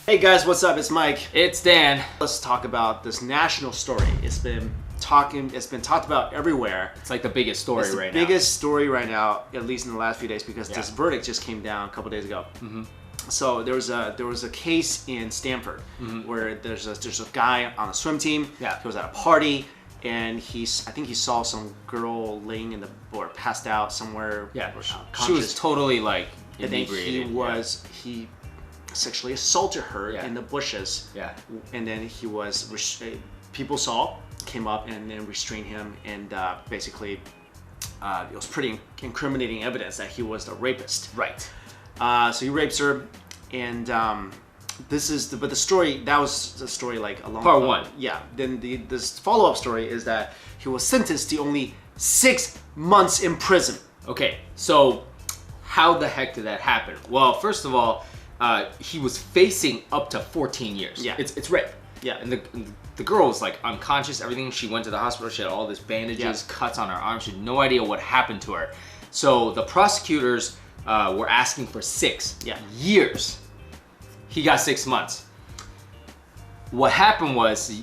Hey guys, what's up? It's Mike. It's Dan. Let's talk about this national story. It's been talked about everywhere. It's like the biggest story right now. It's the biggest story right now, at least in the last few days, because this verdict just came down a couple days ago. So there was a case in Stanford where there's a guy on a swim team. Yeah. He was at a party and I think he saw some girl laying or passed out somewhere. Yeah. Conscious. She was totally like And inebriated. then he sexually assaulted her in the bushes. Yeah. And then he was people saw, came up and then restrained him, and basically it was pretty incriminating evidence that he was the rapist. Right. So he rapes her, and but the story, that was the story like along Part one. Yeah. Then this follow-up story is that he was sentenced to only 6 months in prison. Okay, so how the heck did that happen? Well, first of all, he was facing up to 14 years. Yeah. It's rape. Yeah. And the girl was like unconscious, everything. She went to the hospital, she had all this bandages, cuts on her arm. She had no idea what happened to her. So the prosecutors were asking for 6 years. He got 6 months. What happened was,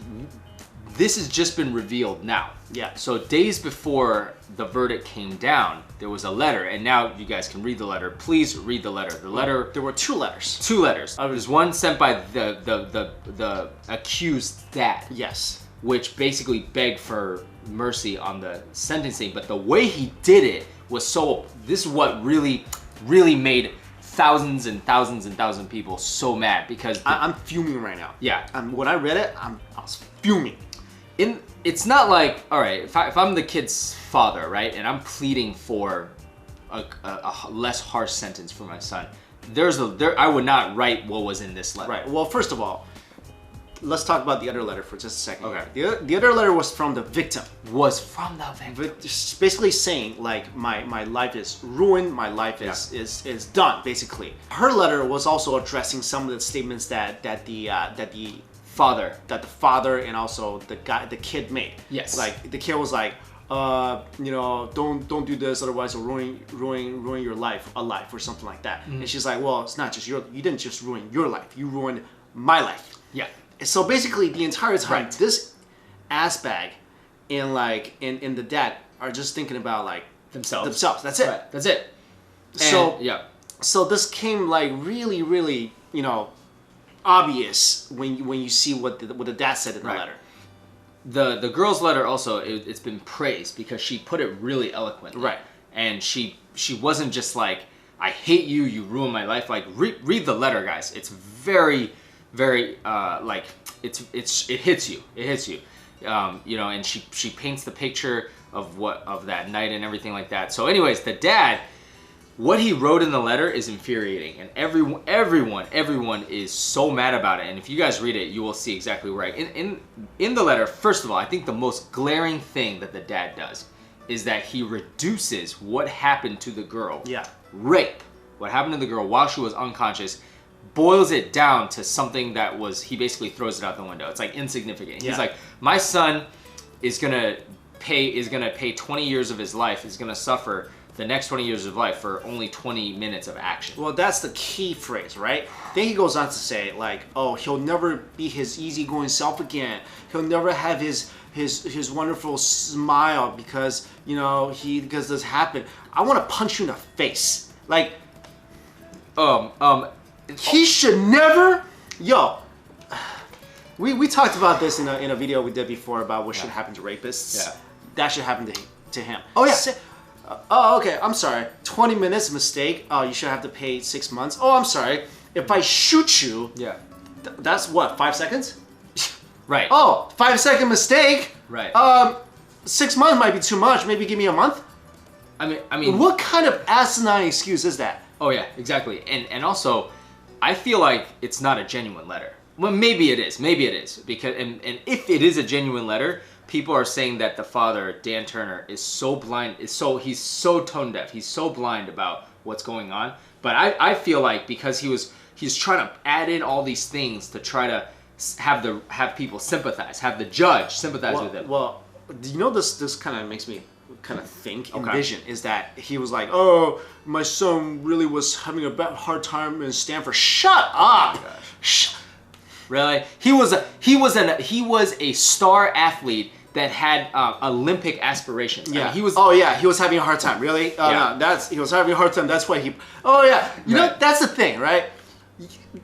this has just been revealed now. Yeah. So days before the verdict came down, there was a letter, and now you guys can read the letter. Please read the letter. The letter. There were 2 letters. 2 letters. There's one sent by the accused dad. Yes. Which basically begged for mercy on the sentencing, but the way he did it was so. This is what really made thousands and thousands and thousands of people so mad, because I'm fuming right now. Yeah. When I read it, I was fuming. It's not like, all right, if I'm the kid's father, right, and I'm pleading for a less harsh sentence for my son, I would not write what was in this letter. Right. Well, first of all, let's talk about the other letter for just a second. Okay. The other letter was from the victim. Was from the victim. Just basically saying like my life is ruined, my life is done. Basically, her letter was also addressing some of the statements that the father and also the kid made. Yes. Like the kid was like, don't do this, otherwise it'll ruin your life, or something like that. And she's like, well, it's not just you didn't just ruin your life, you ruined my life. Yeah. So basically the entire time, this ass bag and the dad are just thinking about like themselves. That's it. Right. That's it. So this came like really, obvious when you see what the dad said in the letter. The girl's letter also, it's been praised because she put it really eloquently. Right. And she wasn't just like, I hate you, you ruined my life. Like read the letter, guys. It's very like it hits you. It hits you. And she paints the picture of that night and everything like that. So anyways, the dad, what he wrote in the letter is infuriating, and everyone is so mad about it. And if you guys read it, you will see exactly right. In the letter, first of all, I think the most glaring thing that the dad does is that he reduces what happened to the girl. Yeah. Rape. What happened to the girl while she was unconscious, boils it down to something that he basically throws it out the window. It's like insignificant. He's like, my son is gonna pay 20 years of his life, is gonna suffer the next 20 years of life for only 20 minutes of action. Well, that's the key phrase, right? Then he goes on to say, like, oh, he'll never be his easygoing self again. He'll never have his wonderful smile because this happened. I want to punch you in the face. Like, he should never. We talked about this in a video we did before about what should happen to rapists. Yeah. That should happen to him. Oh yeah. Oh, okay, I'm sorry. 20 minutes mistake. Oh, you should have to pay 6 months. Oh, I'm sorry. If I shoot you, that's what, 5 seconds? Right. Oh, 5-second mistake. Right. 6 months might be too much. Maybe give me a month. I mean, what kind of asinine excuse is that? Oh yeah, exactly. And also, I feel like it's not a genuine letter. Well, maybe it is because and if it is a genuine letter, people are saying that the father, Dan Turner, is so blind, he's so tone deaf, he's so blind about what's going on. But I feel like because he's trying to add in all these things to try to have people sympathize, have the judge sympathize with him. Well, this kind of makes me kind of think, envision, is that he was like, oh, my son really was having a hard time in Stanford. Shut up! Really? He was a star athlete that had Olympic aspirations. Yeah. I mean, he was. Oh yeah, he was having a hard time. Really? Yeah. No, he was having a hard time. That's why he. Oh yeah. You know, that's the thing, right?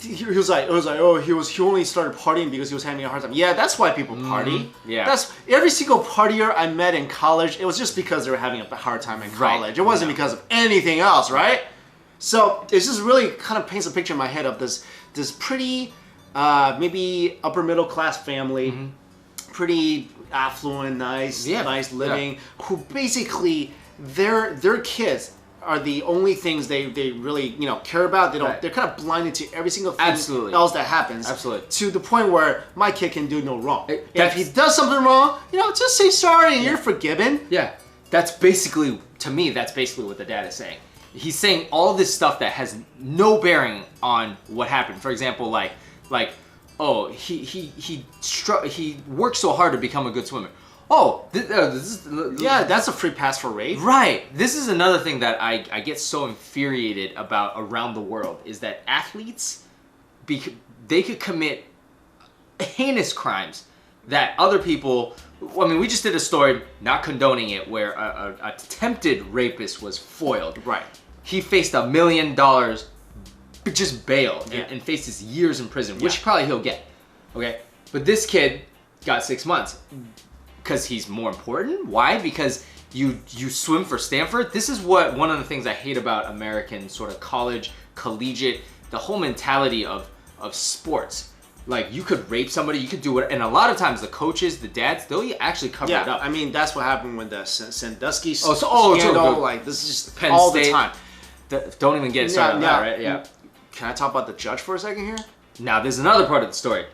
He was like, he only started partying because he was having a hard time. Yeah, that's why people party. Yeah. That's every single partier I met in college. It was just because they were having a hard time in college. It wasn't because of anything else, right? So it just really kind of paints a picture in my head of this pretty, maybe upper middle class family, pretty affluent, nice living, who basically their kids are the only things they really care about. They don't. They're kind of blinded to every single thing else that happens. Absolutely. To the point where my kid can do no wrong. If he does something wrong, just say sorry and you're forgiven. Yeah. That's basically, to me, that's basically what the dad is saying. He's saying all this stuff that has no bearing on what happened. For example, oh, he worked so hard to become a good swimmer. Oh, that's a free pass for rape. Right. This is another thing that I get so infuriated about around the world is that athletes, they could commit heinous crimes that other people. I mean, we just did a story, not condoning it, where a attempted rapist was foiled. Right. He faced $1 million, just bail, and faces years in prison, which probably he'll get. Okay. But this kid got 6 months. Because he's more important? Why? Because you swim for Stanford? This is one of the things I hate about American sort of college, collegiate, the whole mentality of sports. Like, you could rape somebody, you could do it, and a lot of times the coaches, the dads, they'll actually cover it up. I mean, that's what happened when the Sandusky scandal, like, this is just Penn all State, the time. Don't even get started on that, right? Yeah. Can I talk about the judge for a second here? Now, there's another part of the story.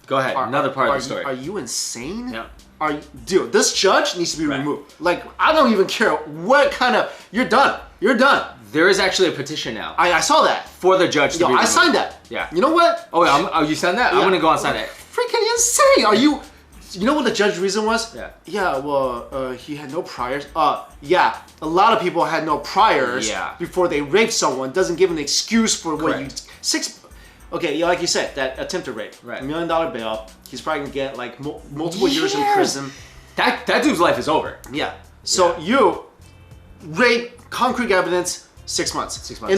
Go ahead, another part of the story. Are you insane? Yeah. Dude, this judge needs to be removed. Like, I don't even care what kind of... You're done. You're done. There is actually a petition now. I saw that. For the judge to be removed. I signed that. Yeah. You know what? Oh, you signed that? Yeah. I'm going to go and sign that. Freaking insane. Are you... You know what the judge's reason was? Yeah. Yeah, well, he had no priors. Yeah, a lot of people had no priors before they raped someone. Doesn't give an excuse for what you... Okay, like you said, that attempted rape. Right. $1 million bail. He's probably going to get, like, multiple years in prison. That dude's life is over. Yeah. So you rape, concrete evidence, 6 months. 6 months.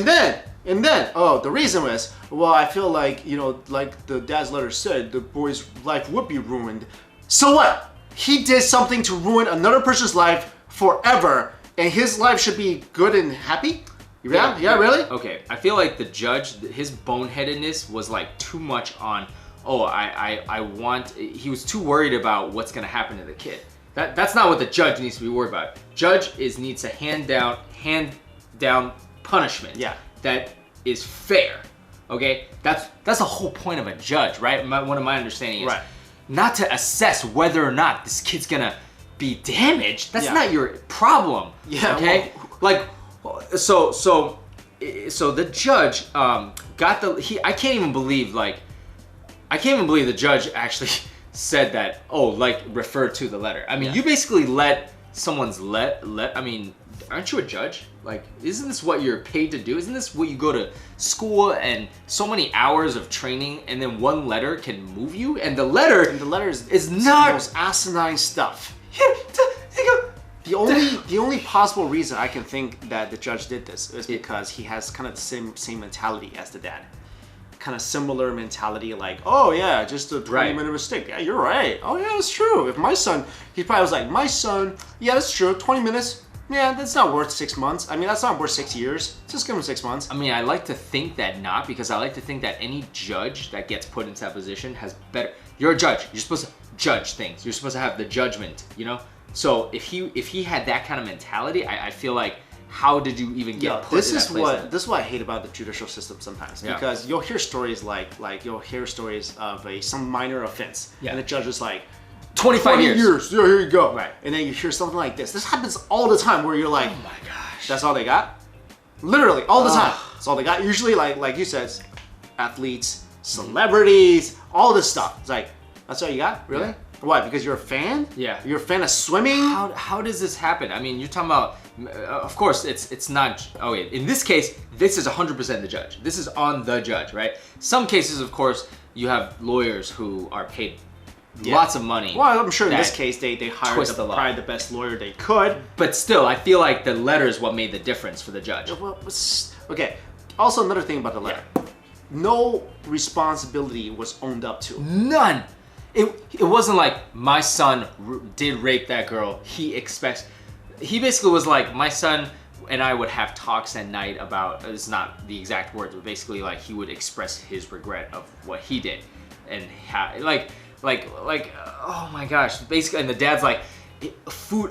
And then, the reason was, well, I feel like, like the dad's letter said, the boy's life would be ruined. So what? He did something to ruin another person's life forever, and his life should be good and happy? Yeah, really? Okay, I feel like the judge, his boneheadedness was like too much on, he was too worried about what's gonna happen to the kid. That's not what the judge needs to be worried about. Judge needs to hand down punishment. Yeah. That is fair. Okay? That's the whole point of a judge, right? One of my understanding is not to assess whether or not this kid's gonna be damaged. That's not your problem. Yeah. Okay? So the judge got I can't even believe the judge actually said that, referred to the letter. I mean, you basically let someone's I mean, aren't you a judge? Like, isn't this what you're paid to do? Isn't this what you go to school and so many hours of training and then one letter can move you? And the letter is not the most asinine stuff. The only possible reason I can think that the judge did this is because he has kind of the same mentality as the dad. Kind of similar mentality, like, oh yeah, just a 20-minute mistake. Yeah, you're right. Oh yeah, that's true. If my son, he probably was like, my son, yeah, that's true. 20 minutes. Yeah, that's not worth 6 months. I mean, that's not worth 6 years. Just give him 6 months. I mean, I like to think that not, because I like to think that any judge that gets put into that position has better. You're a judge. You're supposed to judge things. You're supposed to have the judgment, So if he had that kind of mentality, I feel like, how did you even get put in that place? This is what I hate about the judicial system sometimes, because you'll hear stories like you'll hear stories of some minor offense, and the judge is like, 25 years. Yeah, here you go. Right. And then you hear something like this. This happens all the time, where you're like, oh my gosh, that's all they got? Literally, all the time. That's all they got. Usually, like you said, athletes, celebrities, all this stuff. It's like, that's all you got? Really? Why? Because you're a fan? Yeah. You're a fan of swimming? How does this happen? I mean, you're talking about, of course, it's not, okay, in this case, this is 100% the judge. This is on the judge, right? Some cases, of course, you have lawyers who are paid lots of money. Well, I'm sure in this case, they hired probably the best lawyer they could. But still, I feel like the letter is what made the difference for the judge. Well, okay, also another thing about the letter. Yeah. No responsibility was owned up to. None. It wasn't like, my son did rape that girl. He basically was like, my son and I would have talks at night about, it's not the exact words, but basically like he would express his regret of what he did. And like, oh my gosh, basically, and the dad's like, food,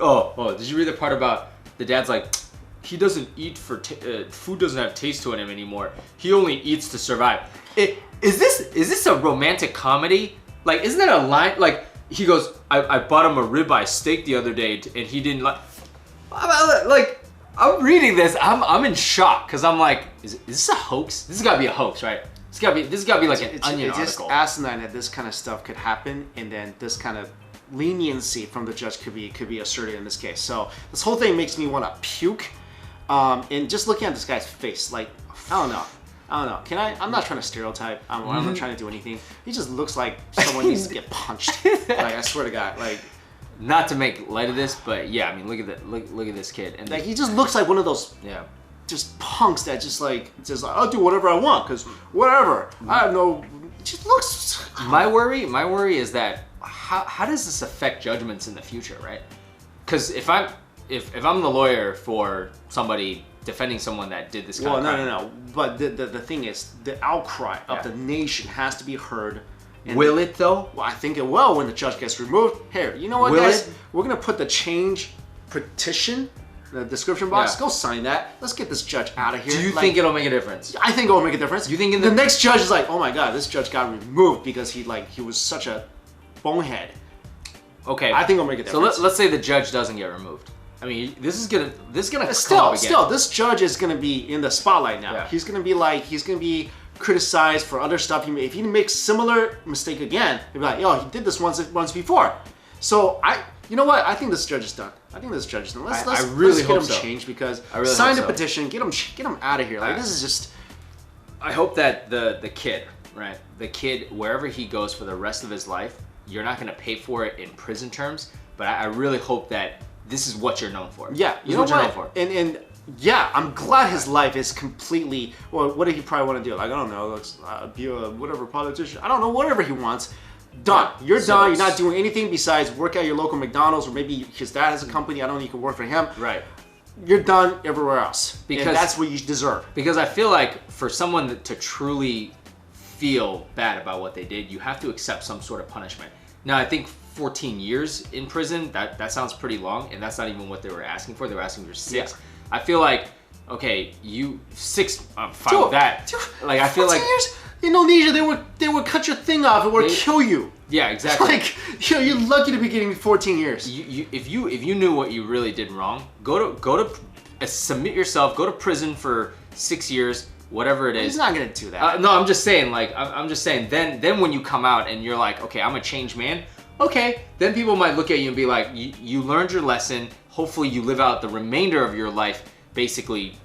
did you read the part about the dad's like, he doesn't eat for, food doesn't have taste to him anymore. He only eats to survive. Is this a romantic comedy? Like, isn't that a line? Like, he goes, I bought him a ribeye steak the other day, and he didn't like. Like, I'm reading this, I'm in shock, because I'm like, is this a hoax? This has got to be a hoax, right? This has got to be like an Onion article. It's just asinine that this kind of stuff could happen, and then this kind of leniency from the judge could be asserted in this case. So this whole thing makes me want to puke. And just looking at this guy's face, like, I don't know. I'm not trying to stereotype. I'm not trying to do anything. He just looks like someone needs to get punched. Like, I swear to God, like. Not to make light of this, but yeah, I mean, look at this kid, and like he just looks like one of those just punks that just like I'll do whatever I want because whatever. I have no. It just looks. My worry is that how does this affect judgments in the future, right? Because if I'm the lawyer for somebody defending someone that did this kind of crime. No. But the thing is, the outcry of the nation has to be heard. Will it though? Well, I think it will when the judge gets removed. Here, you know what, guys? We're gonna put the change petition, the description box. Go sign that. Let's get this judge out of here. Do you think it'll make a difference? I think it'll make a difference. You think the next judge is like, oh my God, this judge got removed because he was such a bonehead. Okay. I think it'll make a difference. So let's say the judge doesn't get removed. I mean, this is gonna still, this judge is gonna be in the spotlight now. Yeah. He's gonna be criticized for other stuff. If he makes similar mistake again, he'll be like, yo, he did this once before. So you know what? I think this judge is done. Let's get him changed because sign the petition, get him out of here. Like this is just. I hope that the kid, right? The kid, wherever he goes for the rest of his life, you're not gonna pay for it in prison terms. But I really hope that this is what you're known for. Yeah, you know what you're known for. And yeah, I'm glad his life is completely. Well, what did he probably want to do? Like, I don't know, let's be a whatever politician. I don't know, whatever he wants. Done. You're done. You're not doing anything besides work at your local McDonald's, or maybe his dad has a company. I don't know, you can work for him. Right. You're done everywhere else. Because that's what you deserve. Because I feel like for someone to truly feel bad about what they did, you have to accept some sort of punishment. Now, I think 14 years in prison, that sounds pretty long, and that's not even what they were asking for. They were asking for 6. Yeah. I feel like, okay, 6, I'm fine with that. Like, I feel like years? Indonesia, they would cut your thing off and would kill you. Yeah, exactly. Like, you're lucky to be getting 14 years. If you knew what you really did wrong, go to submit yourself, go to prison for 6 years, whatever it is. He's not gonna do that. No, I'm just saying. Like, I'm just saying. Then when you come out and you're like, okay, I'm a changed man. Okay, then people might look at you and be like, you learned your lesson. Hopefully, you live out the remainder of your life, basically.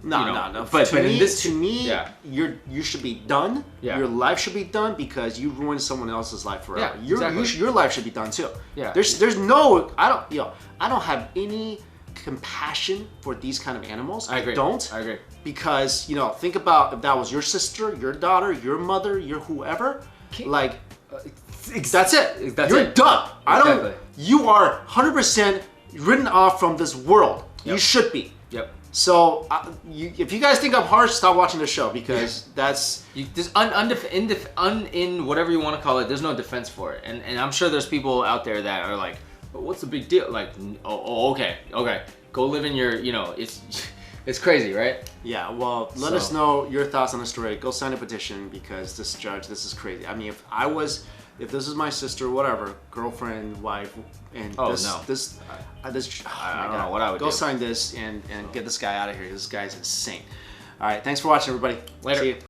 No. But to me, you should be done. Yeah. Your life should be done because you ruined someone else's life forever. Yeah, your life should be done too. Yeah. There's no. I don't have any compassion for these kind of animals. I agree. I agree. Because think about if that was your sister, your daughter, your mother, your whoever. That's it. You're done. Exactly. You are 100% written off from this world. Yep. You should be. Yep. So, if you guys think I'm harsh, stop watching the show because that's. There's in whatever you want to call it. There's no defense for it, and I'm sure there's people out there that are like, but what's the big deal? Like, okay, go live in your, it's crazy, right? Yeah. Well, let us know your thoughts on the story. Go sign a petition because this is crazy. I mean, if this is my sister, whatever, girlfriend, wife, and I don't know what I would do. Go sign this and get this guy out of here. This guy's insane. All right, thanks for watching, everybody. Later. See you.